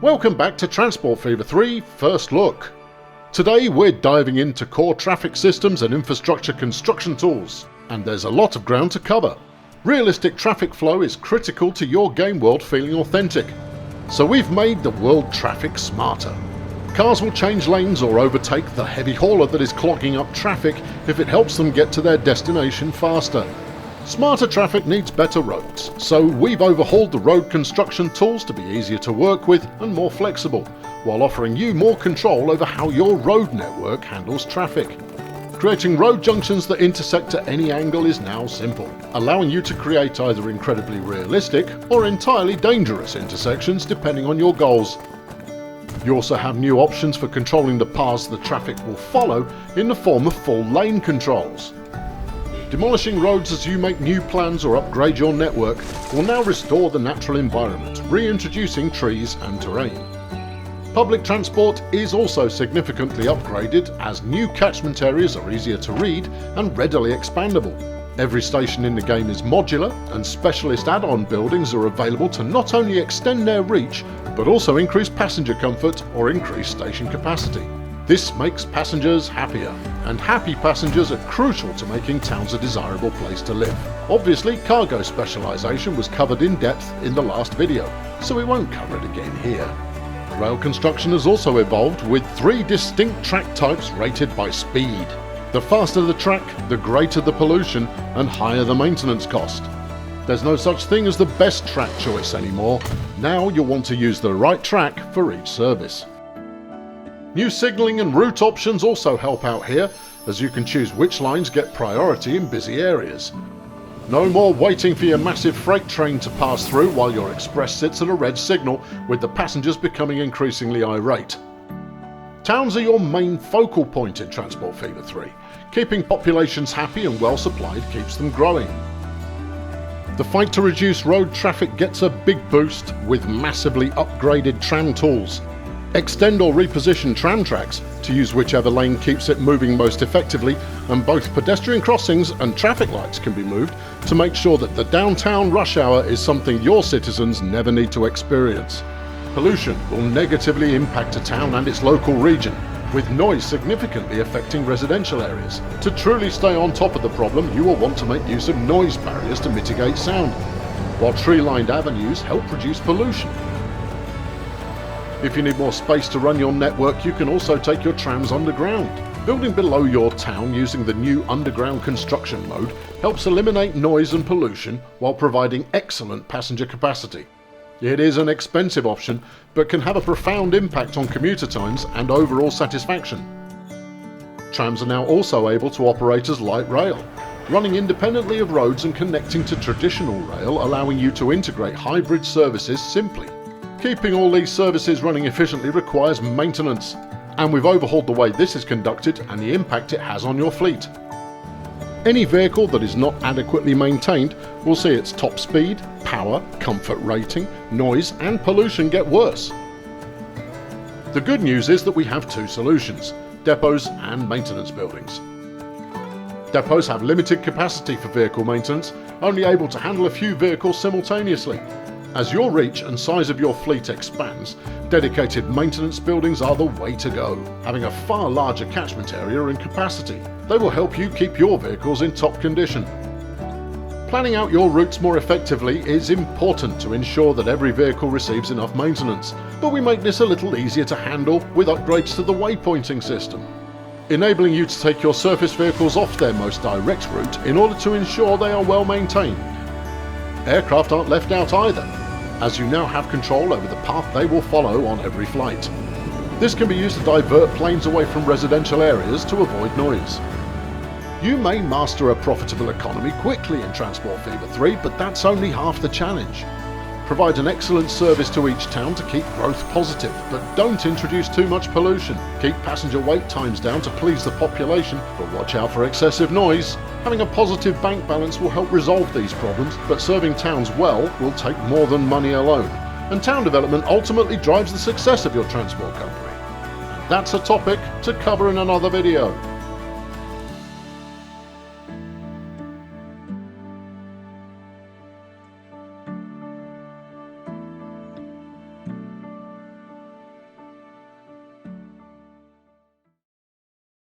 Welcome back to Transport Fever 3 First Look. Today we're diving into core traffic systems and infrastructure construction tools, and there's a lot of ground to cover. Realistic traffic flow is critical to your game world feeling authentic, so we've made the world traffic smarter. Cars will change lanes or overtake the heavy hauler that is clogging up traffic if it helps them get to their destination faster. Smarter traffic needs better roads, so we've overhauled the road construction tools to be easier to work with and more flexible, while offering you more control over how your road network handles traffic. Creating road junctions that intersect at any angle is now simple, allowing you to create either incredibly realistic or entirely dangerous intersections depending on your goals. You also have new options for controlling the paths the traffic will follow in the form of full lane controls. Demolishing roads as you make new plans or upgrade your network will now restore the natural environment, reintroducing trees and terrain. Public transport is also significantly upgraded as new catchment areas are easier to read and readily expandable. Every station in the game is modular, and specialist add-on buildings are available to not only extend their reach, but also increase passenger comfort or increase station capacity. This makes passengers happier, and happy passengers are crucial to making towns a desirable place to live. Obviously, cargo specialisation was covered in depth in the last video, so we won't cover it again here. Rail construction has also evolved with 3 distinct track types rated by speed. The faster the track, the greater the pollution and higher the maintenance cost. There's no such thing as the best track choice anymore. Now you'll want to use the right track for each service. New signalling and route options also help out here, as you can choose which lines get priority in busy areas. No more waiting for your massive freight train to pass through while your express sits at a red signal, with the passengers becoming increasingly irate. Towns are your main focal point in Transport Fever 3. Keeping populations happy and well supplied keeps them growing. The fight to reduce road traffic gets a big boost with massively upgraded tram tools. Extend or reposition tram tracks to use whichever lane keeps it moving most effectively, and both pedestrian crossings and traffic lights can be moved to make sure that the downtown rush hour is something your citizens never need to experience. Pollution will negatively impact a town and its local region, with noise significantly affecting residential areas. To truly stay on top of the problem, you will want to make use of noise barriers to mitigate sound, while tree-lined avenues help reduce pollution. If you need more space to run your network, you can also take your trams underground. Building below your town using the new underground construction mode helps eliminate noise and pollution while providing excellent passenger capacity. It is an expensive option, but can have a profound impact on commuter times and overall satisfaction. Trams are now also able to operate as light rail, running independently of roads and connecting to traditional rail, allowing you to integrate hybrid services simply. Keeping all these services running efficiently requires maintenance, and we've overhauled the way this is conducted and the impact it has on your fleet. Any vehicle that is not adequately maintained will see its top speed, power, comfort rating, noise and pollution get worse. The good news is that we have 2 solutions: depots and maintenance buildings. Depots have limited capacity for vehicle maintenance, only able to handle a few vehicles simultaneously. As your reach and size of your fleet expands, dedicated maintenance buildings are the way to go, having a far larger catchment area and capacity. They will help you keep your vehicles in top condition. Planning out your routes more effectively is important to ensure that every vehicle receives enough maintenance, but we make this a little easier to handle with upgrades to the waypointing system, enabling you to take your surface vehicles off their most direct route in order to ensure they are well maintained. Aircraft aren't left out either, as you now have control over the path they will follow on every flight. This can be used to divert planes away from residential areas to avoid noise. You may master a profitable economy quickly in Transport Fever 3, but that's only half the challenge. Provide an excellent service to each town to keep growth positive, but don't introduce too much pollution. Keep passenger wait times down to please the population, but watch out for excessive noise. Having a positive bank balance will help resolve these problems, but serving towns well will take more than money alone. And town development ultimately drives the success of your transport company. And that's a topic to cover in another video.